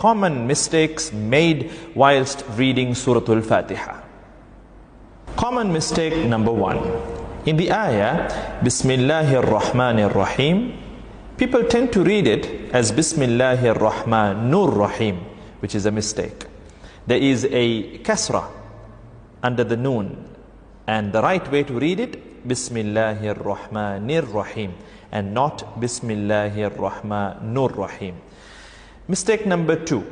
common mistakes made whilst reading Surah Al-Fatihah. Common mistake number 1. In the ayah, Bismillahir Rahmanir Rahim, people tend to read it as Bismillahir Rahmanur Rahim, which is a mistake. There is a kasra under the noon, and the right way to read it, Bismillahir Rahmanir Rahim, and not Bismillahir Rahmanur Rahim. Mistake number 2,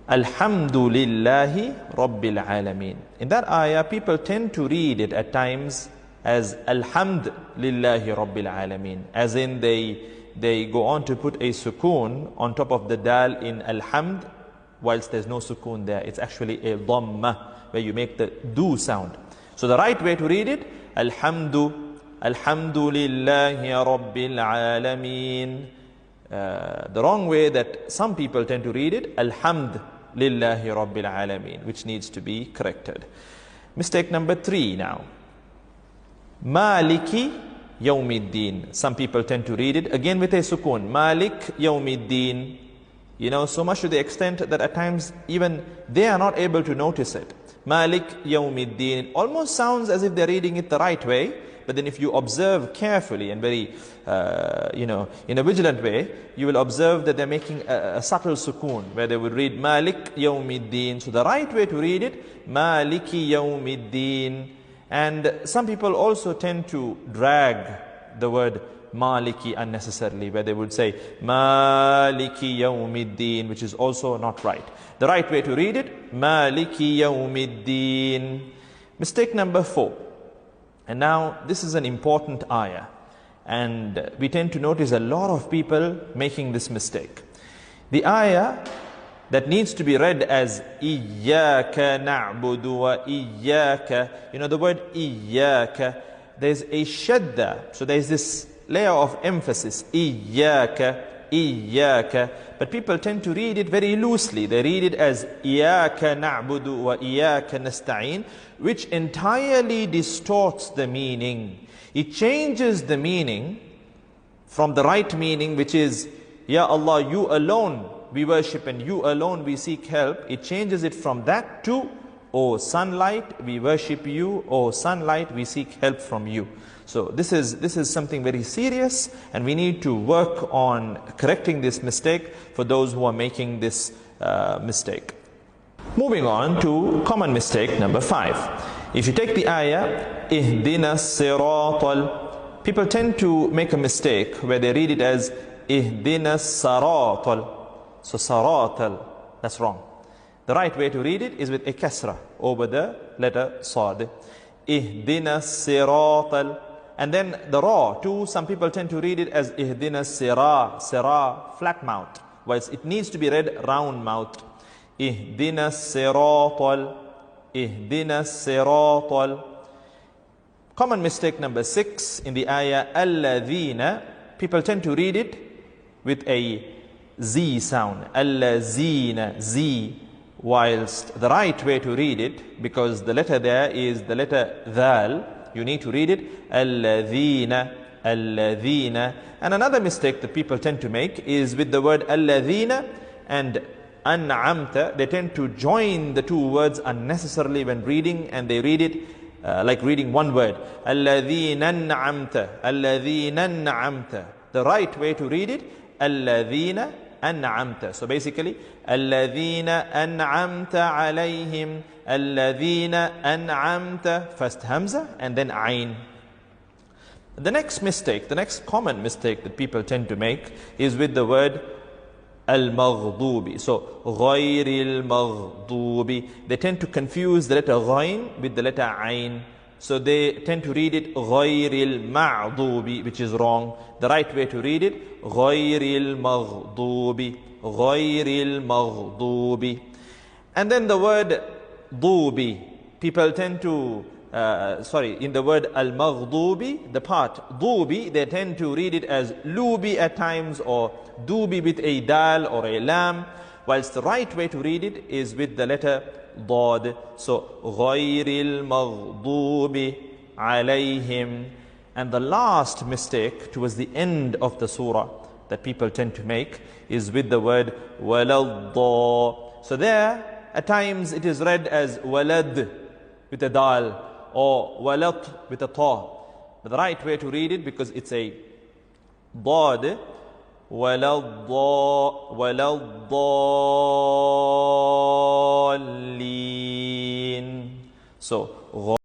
Alhamdulillahi Rabbil Alameen. In that ayah, people tend to read it at times as Alhamdulillahi Rabbil Alameen, as in they go on to put a sukoon on top of the dal in Alhamd, whilst there's no sukoon there. It's actually a dhamma, where you make the do sound. So the right way to read it, Alhamdulillahi Rabbil Alameen. The wrong way that some people tend to read it, Alhamdulillahi Rabbil Alameen, which needs to be corrected. Mistake number 3 now. Maliki Yawmiddin. Some people tend to read it again with a sukoon. Malik Yawmiddin. You know, so much to the extent that at times even they are not able to notice it. Malik Yawmiddin. It almost sounds as if they're reading it the right way, but then if you observe carefully and very, in a vigilant way, you will observe that they're making a subtle sukoon, where they would read Malik Yawmiddin. So the right way to read it, Maliki Yawmiddin. And some people also tend to drag the word Maliki unnecessarily, where they would say Maliki Yawmiddin, which is also not right. The right way to read it, Maliki Yawmiddin. Mistake number 4. And now this is an important ayah, and we tend to notice a lot of people making this mistake. The ayah that needs to be read as Iyyaka na'budu wa iyyaka. You know the word Iyyaka, there's a shadda, so there's this layer of emphasis, Iyyaka, Iyyaka, but people tend to read it very loosely. They read it as Iyyaka na'budu wa iyyaka nasta'in, which entirely distorts the meaning. It changes the meaning from the right meaning, which is Ya Allah, you alone we worship and you alone we seek help. It changes it from that to O sunlight, we worship you, O sunlight, we seek help from you. So this is something very serious, and we need to work on correcting this mistake for those who are making this mistake. Moving on to common mistake number 5. If you take the ayah, Ihdina siratal, people tend to make a mistake where they read it as Ihdina saratal. So saratal, that's wrong. The right way to read it is with a kasra over the letter sad. Ihdina siratal. And then the ra too, some people tend to read it as Ihdina sira, flat mouth, whilst it needs to be read round mouth. Ihdina siratal, Ihdina siratal. Common mistake number 6 in the ayah, Alladhina, people tend to read it with a Z sound, Allazina, Z, whilst the right way to read it, because the letter there is the letter Dhal, you need to read it Alladhina, Alladhina. And another mistake that people tend to make is with the word Alladhina and An'amta. They tend to join the two words unnecessarily when reading, and they read it like reading one word, Alladhina An'amta, Alladhina An'amta. The right way to read it, Alladhina An'amta. So basically, Alladhina An'amta alayhim, Alladhina An'amta, first Hamza and then Ain. The next mistake, the next common mistake that people tend to make is with the word Al-Maghdubi. So, Ghayril Maghdubi. They tend to confuse the letter Ghayn with the letter Ain. So they tend to read it Ghayril Ma'dubi, which is wrong. The right way to read it, Ghayril Maghdubi, Ghayril Maghdubi. And then the word Dubi, people tend to, in the word Al-Maghdubi, the part Dubi, they tend to read it as Lubi at times, or Dubi with a dal or a lam, whilst the right way to read it is with the letter Dad. So, Ghayril Maghdubi alayhim. And the last mistake towards the end of the surah, that people tend to make is with the word waladda. So there, at times it is read as walad with a dal or walat with a ta. But the right way to read it, because it's a dad, waladdallin. So